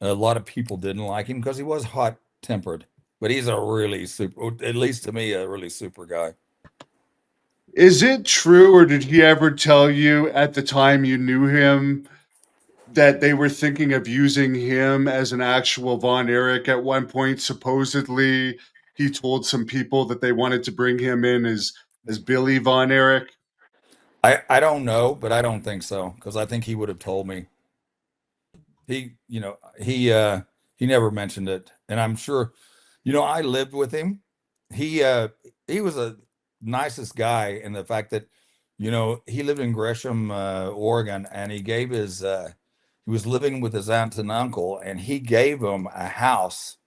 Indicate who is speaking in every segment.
Speaker 1: A lot of people didn't like him because he was hot-tempered, but he's a really super, at least to me, a really super guy.
Speaker 2: Is it true, or did he ever tell you at the time you knew him that they were thinking of using him as an actual Von Erich at one point? Supposedly, he told some people that they wanted to bring him in as Billy Von Erich.
Speaker 1: I don't know, but I don't think so because I think he would have told me. He never mentioned it, and I'm sure, I lived with him. He was a nicest guy in the fact that, he lived in Gresham, Oregon, and he was living with his aunt and uncle, and he gave him a house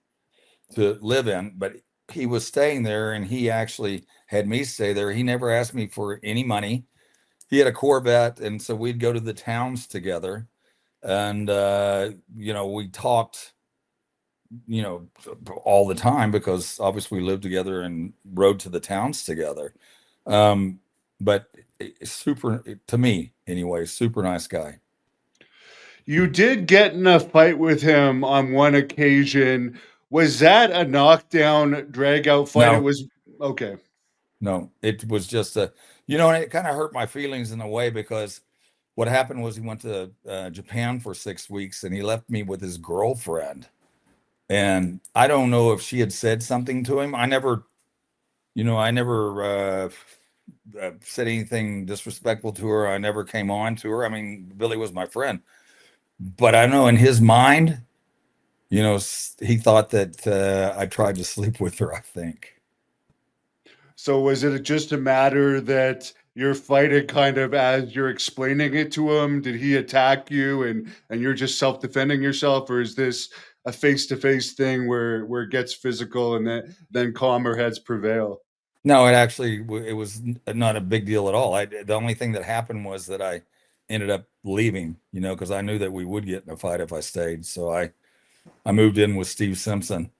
Speaker 1: to live in, but he was staying there, and he actually had me stay there. He never asked me for any money. He had a Corvette, and so we'd go to the towns together, and we talked, you know all the time because obviously we lived together and rode to the towns together. um but super, to me anyway, super nice guy.
Speaker 2: You did get in a fight with him on one occasion. Was that a knockdown, drag out fight? It
Speaker 1: No,
Speaker 2: was okay.
Speaker 1: no, it was just and it kind of hurt my feelings in a way because what happened was he went to Japan for 6 weeks and he left me with his girlfriend. And I don't know if she had said something to him. I never said anything disrespectful to her. I never came on to her. I mean, Billy was my friend, but I know in his mind, he thought that I tried to sleep with her, I think.
Speaker 2: So was it just a matter that you're fighting kind of as you're explaining it to him? Did he attack you and you're just self-defending yourself, or is this a face-to-face thing where it gets physical and then calmer heads prevail?
Speaker 1: No, it was not a big deal at all. The only thing that happened was that I ended up leaving, because I knew that we would get in a fight if I stayed. So I moved in with Steve Simpson.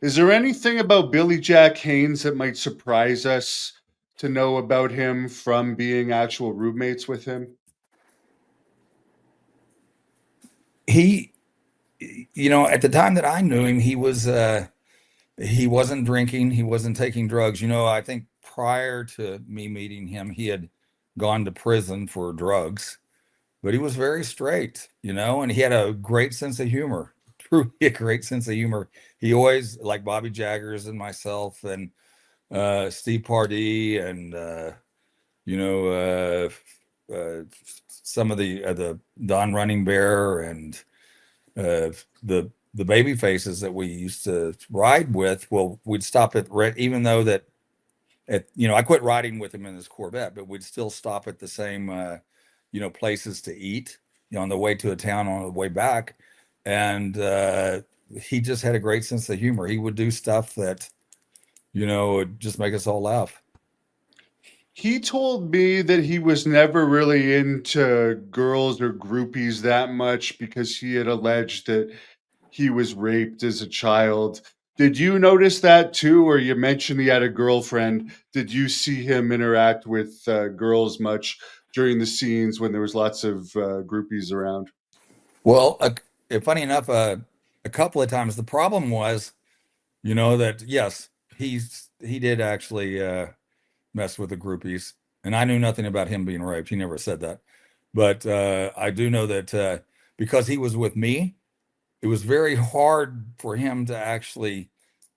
Speaker 2: Is there anything about Billy Jack Haynes that might surprise us to know about him from being actual roommates with him?
Speaker 1: He, at the time that I knew him, he wasn't drinking, he wasn't taking drugs. I think prior to me meeting him, he had gone to prison for drugs, but he was very straight, and he had a great sense of humor. Truly a great sense of humor. He always, like Bobby Jaggers and myself and Steve Pardee and you know some of the Don Running Bear and the baby faces that we used to ride with. Well, we'd stop at even though that I quit riding with him in his Corvette, but we'd still stop at the same places to eat, on the way to a town, on the way back. And he just had a great sense of humor. He would do stuff that would just make us all laugh.
Speaker 2: He told me that he was never really into girls or groupies that much because he had alleged that he was raped as a child. Did you notice that too? Or you mentioned he had a girlfriend. Did you see him interact with girls much during the scenes when there was lots of groupies around?
Speaker 1: Well, funny enough, a couple of times the problem was, that yes, he did actually mess with the groupies, and I knew nothing about him being raped. He never said that, but I do know that because he was with me, it was very hard for him to actually,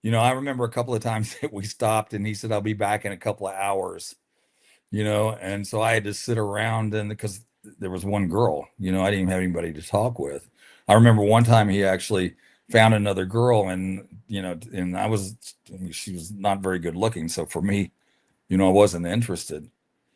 Speaker 1: I remember a couple of times that we stopped, and he said, "I'll be back in a couple of hours," and so I had to sit around, and because there was one girl, I didn't even have anybody to talk with. I remember one time he actually found another girl, and and she was not very good looking, so for me, I wasn't interested.